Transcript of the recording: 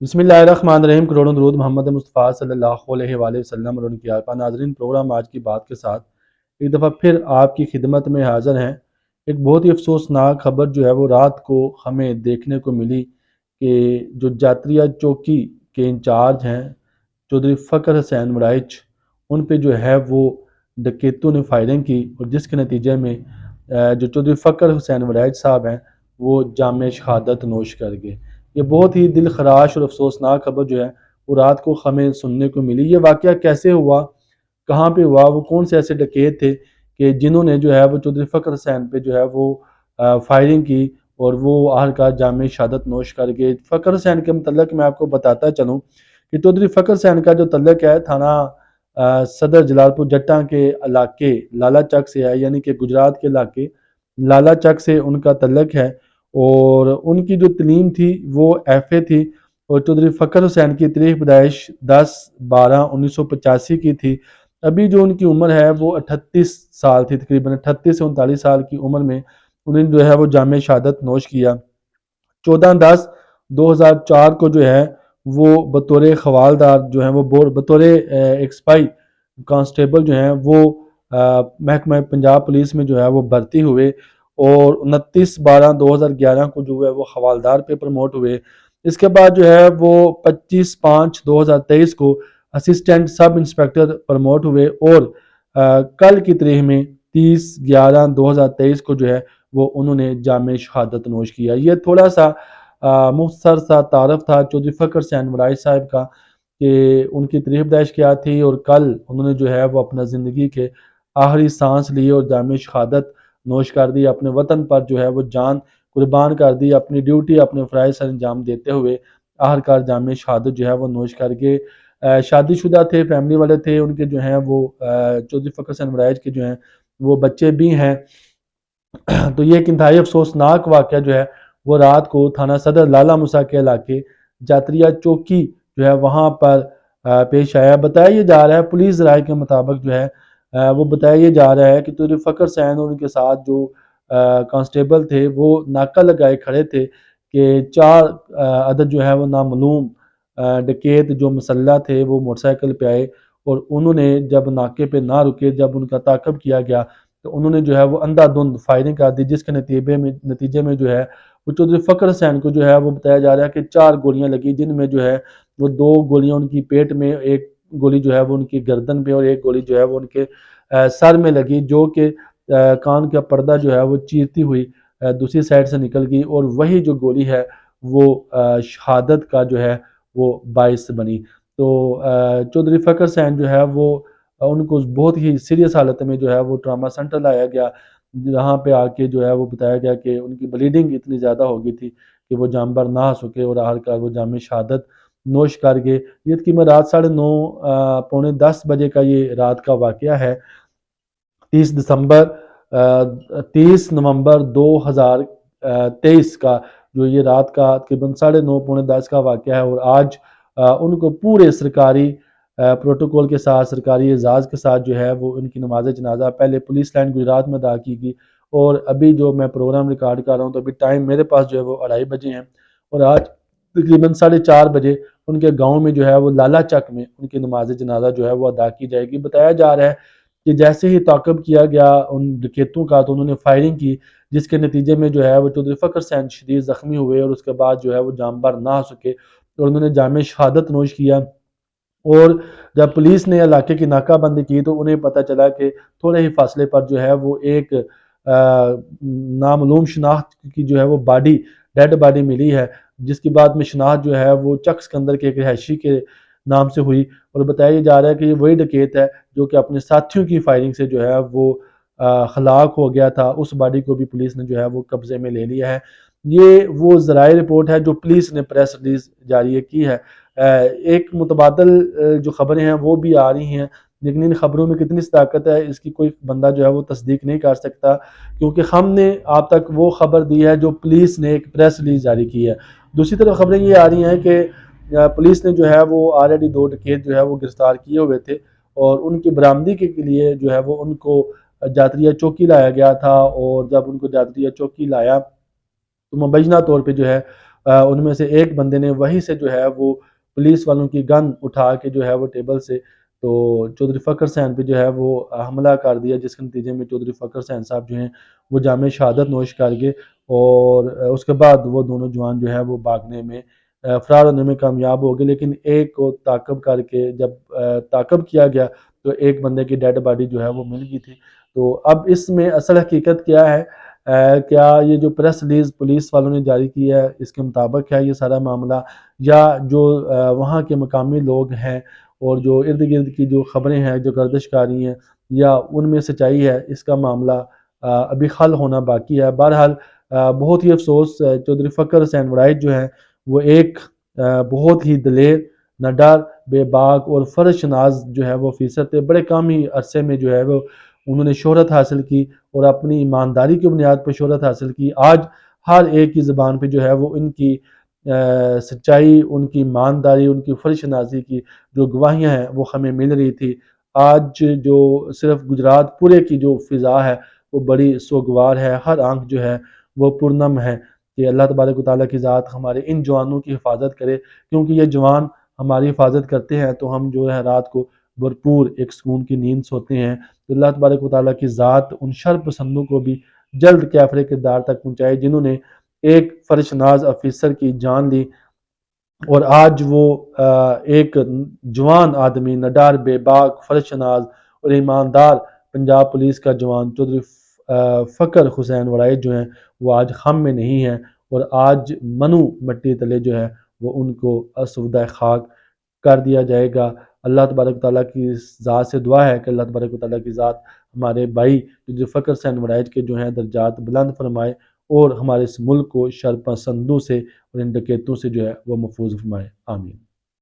بسم اللہ الرحمن الرحیم۔ کروڑوں درود محمد مصطفیٰ صلی اللہ علیہ وآلہ وسلم اور ان کی آقا۔ ناظرین، پروگرام آج کی بات کے ساتھ ایک دفعہ پھر آپ کی خدمت میں حاضر ہیں۔ ایک بہت ہی افسوسناک خبر جو ہے وہ رات کو ہمیں دیکھنے کو ملی کہ جو جاتریہ چوکی کے انچارج ہیں چودھری فخر حسین وڑائچ، ان پہ جو ہے وہ ڈکیتوں نے فائرنگ کی، اور جس کے نتیجے میں جو چودھری فخر حسین وڑائچ صاحب ہیں وہ جامِ شہادت نوش کر گئے۔ یہ بہت ہی دل خراش اور افسوسناک خبر جو ہے وہ رات کو ہمیں سننے کو ملی۔ یہ واقعہ کیسے ہوا، کہاں پہ ہوا، وہ کون سے ایسے ڈکیت تھے کہ جنہوں نے جو ہے وہ چودھری فخر حسین پہ جو ہے وہ فائرنگ کی اور وہ آخرکار جامِ شہادت نوش کر گئے۔ فخر حسین کے متعلق میں آپ کو بتاتا چلوں کہ چودھری فخر حسین کا جو تعلق ہے تھانہ صدر جلال پور جٹاں کے علاقے لالا چک سے ہے، یعنی کہ گجرات کے علاقے لالا چک سے ان کا تعلق ہے، اور ان کی جو تعلیم تھی وہ ایف اے تھی، اور چودھری فخر حسین کی تاریخ پیدائش 10/12/1985 کی تھی۔ ابھی جو ان کی عمر ہے وہ 38 سال تھی، تقریباً 38 سے 39 سال کی عمر میں انہوں نے جو ہے وہ جامِ شہادت نوش کیا۔ 14/10/2004 کو جو ہے وہ بطور خوالدار جو ہیں وہ بطور ایک سپاہی کانسٹیبل جو ہیں وہ محکمہ پنجاب پولیس میں جو ہے وہ بھرتی ہوئے، اور 29/12/2011 کو جو ہے وہ حوالدار پہ پروموٹ ہوئے۔ اس کے بعد جو ہے وہ 25/5/2023 کو اسسٹنٹ سب انسپیکٹر پروموٹ ہوئے، اور کل کی تاریخ میں 30/11/2023 کو جو ہے وہ انہوں نے جامِ شہادت نوش کیا۔ یہ تھوڑا سا مختصر سا تعارف تھا چودھری فخر حسین وڑائچ صاحب کا کہ ان کی تاریخ پیدائش کیا تھی، اور کل انہوں نے جو ہے وہ اپنا زندگی کے آخری سانس لی اور جامِ شہادت نوش کر دی، اپنے وطن پر جو ہے وہ جان قربان کر دی، اپنی ڈیوٹی اپنے فرائض سر انجام دیتے ہوئے آخرکار جامِ شہادت جو ہے وہ نوش کر کے شادی شدہ تھے، فیملی والے تھے ان کے جو ہیں وہ چودھری فخر حسین وڑائچ کے جو ہیں وہ بچے بھی ہیں۔ تو یہ ایک انتہائی افسوسناک واقعہ جو ہے وہ رات کو تھانہ صدر لالہ مسا کے علاقے جاتریہ چوکی جو ہے وہاں پر پیش آیا۔ بتایا یہ جا رہا ہے، پولیس ذرائع کے مطابق جو ہے وہ بتایا یہ جا رہا ہے کہ چودھری فخر حسین اور ان کے ساتھ جو کانسٹیبل تھے وہ ناکہ لگائے کھڑے تھے کہ 4 عدد جو ہے وہ نامعلوم ڈکیت جو مسلح تھے وہ موٹر سائیکل پہ آئے، اور انہوں نے جب ناکے پہ نہ رکے، جب ان کا تعاقب کیا گیا تو انہوں نے جو ہے وہ اندھا دھند فائرنگ کر دی، جس کے نتیجے میں جو ہے وہ چودھری فخر حسین کو جو ہے وہ بتایا جا رہا ہے کہ 4 گولیاں لگی، جن میں جو ہے وہ 2 گولیاں ان کی پیٹ میں، ایک گولی جو ہے وہ ان کی گردن پہ، اور ایک گولی جو ہے وہ ان کے سر میں لگی، جو کہ کان کا پردہ جو ہے وہ چیرتی ہوئی دوسری سائڈ سے نکل گئی، اور وہی جو گولی ہے وہ شہادت کا جو ہے وہ باعث بنی۔ تو چودھری فخر حسین جو ہے وہ ان کو بہت ہی سیریس حالت میں جو ہے وہ ٹراما سینٹر لایا گیا، جہاں پہ آ کے جو ہے وہ بتایا گیا کہ ان کی بلیڈنگ اتنی زیادہ ہو گئی تھی کہ وہ جانبر نہ آ سکے، اور آخرکار وہ جامِ شہادت نوش کر گئے۔ یہ تقریباً رات 9:30 پونے 10 بجے کا یہ رات کا واقعہ ہے، 30 نومبر 2023 کا جو یہ رات کا تقریباً 9:30 پونے 10 کا واقعہ ہے، اور آج ان کو پورے سرکاری پروٹوکول کے ساتھ، سرکاری اعزاز کے ساتھ جو ہے وہ ان کی نماز جنازہ پہلے پولیس لائن گجرات میں ادا کی گئی، اور ابھی جو میں پروگرام ریکارڈ کر رہا ہوں تو ابھی ٹائم میرے پاس جو ہے وہ 2:30 بجے ہیں، اور آج تقریباً 4:30 بجے ان کے گاؤں میں جو ہے وہ لالا چک میں ان کی نماز جنازہ جو ہے وہ ادا کی جائے گی۔ بتایا جا رہا ہے کہ جیسے ہی تعاقب کیا گیا ان ڈکیتوں کا تو انہوں نے فائرنگ کی، جس کے نتیجے میں جو ہے وہ چودھری فخر حسین شدید زخمی ہوئے، اور اس کے بعد جو ہے وہ جانبر نہ آ سکے، اور انہوں نے جامِ شہادت نوش کیا۔ اور جب پولیس نے علاقے کی ناکہ بندی کی تو انہیں پتہ چلا کہ تھوڑے ہی فاصلے پر جو ہے وہ ایک نامعلوم شناخت کی جو ہے وہ ڈیڈ باڈی ملی ہے، جس کی بعد میں شناخت جو ہے وہ چک سکندر کے ایک رہائشی کے نام سے ہوئی، اور بتایا جا رہا ہے کہ یہ وہی ڈکیت ہے جو کہ اپنے ساتھیوں کی فائرنگ سے جو ہے وہ ہلاک ہو گیا تھا۔ اس باڈی کو بھی پولیس نے جو ہے وہ قبضے میں لے لیا ہے۔ یہ وہ ذرائع رپورٹ ہے جو پولیس نے پریس ریلیز جاری کی ہے۔ ایک متبادل جو خبریں ہیں وہ بھی آ رہی ہیں، لیکن ان خبروں میں کتنی صداقت ہے اس کی کوئی بندہ جو ہے وہ تصدیق نہیں کر سکتا، کیونکہ ہم نے آپ تک وہ خبر دی ہے جو پولیس نے ایک پریس ریلیز جاری کی ہے۔ دوسری طرف خبریں یہ آ رہی ہیں کہ پولیس نے جو ہے وہ آلریڈی 2 ڈکیت جو ہے وہ گرفتار کیے ہوئے تھے، اور ان کی برآمدی کے لیے جو ہے وہ ان کو جاتریہ چوکی لایا گیا تھا، اور جب ان کو جاتریہ چوکی لایا تو مبینہ طور پہ جو ہے ان میں سے ایک بندے نے وہیں سے جو ہے وہ پولیس والوں کی گن اٹھا کے جو ہے وہ ٹیبل سے تو چودھری فخر حسین پہ جو ہے وہ حملہ کر دیا، جس کے نتیجے میں چودھری فخر حسین صاحب جو ہیں وہ جامع شہادت نوش کر گئے، اور اس کے بعد وہ دونوں جوان جو ہے وہ بھاگنے میں فرار ہونے میں کامیاب ہو گئے، لیکن ایک کو تعاقب کر کے جب تعاقب کیا گیا تو ایک بندے کی ڈیڈ باڈی جو ہے وہ مل گئی تھی۔ تو اب اس میں اصل حقیقت کیا ہے؟ کیا یہ جو پریس ریلیز پولیس والوں نے جاری کی ہے اس کے مطابق ہے یہ سارا معاملہ، یا جو وہاں کے مقامی لوگ ہیں اور جو ارد گرد کی جو خبریں ہیں جو گردش کاری ہیں، یا ان میں سچائی ہے؟ اس کا معاملہ ابھی حل ہونا باقی ہے۔ بہرحال بہت ہی افسوس، چودھری فخر حسین وڑائچ جو ہیں وہ ایک بہت ہی دلیر، نڈر، بے باک اور فرض شناس جو ہے وہ افیسر تھے۔ بڑے کم ہی عرصے میں جو ہے وہ انہوں نے شہرت حاصل کی اور اپنی ایمانداری کی بنیاد پر شہرت حاصل کی۔ آج ہر ایک کی زبان پہ جو ہے وہ ان کی سچائی، ان کی ایمانداری، ان کی فرض شناسی کی جو گواہیاں ہیں وہ ہمیں مل رہی تھی۔ آج جو صرف گجرات پورے کی جو فضا ہے وہ بڑی سوگوار ہے، ہر آنکھ جو ہے وہ پرنم ہے کہ اللہ تبارک و تعالیٰ کی ذات ہمارے ان جوانوں کی حفاظت کرے، کیونکہ یہ جوان ہماری حفاظت کرتے ہیں تو ہم جو ہے رات کو بھرپور ایک سکون کی نیند سوتے ہیں۔ تو اللہ تبارک و تعالیٰ کی ذات ان شر پسندوں کو بھی جلد کیفر کردار تک پہنچائے جنہوں نے ایک فرش ناز افیسر کی جان لی، اور آج وہ ایک جوان آدمی، نڈر، بے باک، فرش ناز اور ایماندار پنجاب پولیس کا جوان چودھری فخر حسین وڑائچ جو ہیں وہ آج ہم میں نہیں ہیں، اور آج منو مٹی تلے جو ہے وہ ان کو اسودہ خاک کر دیا جائے گا۔ اللہ تبارک تعالیٰ کی ذات سے دعا ہے کہ اللہ تبارک تعالیٰ کی ذات ہمارے بھائی جو فخر حسین وڑائچ کے جو ہیں درجات بلند فرمائے، اور ہمارے اس ملک کو شر پسندوں سے اور ان ڈکیتوں سے جو ہے وہ محفوظ فرمائے۔ آمین۔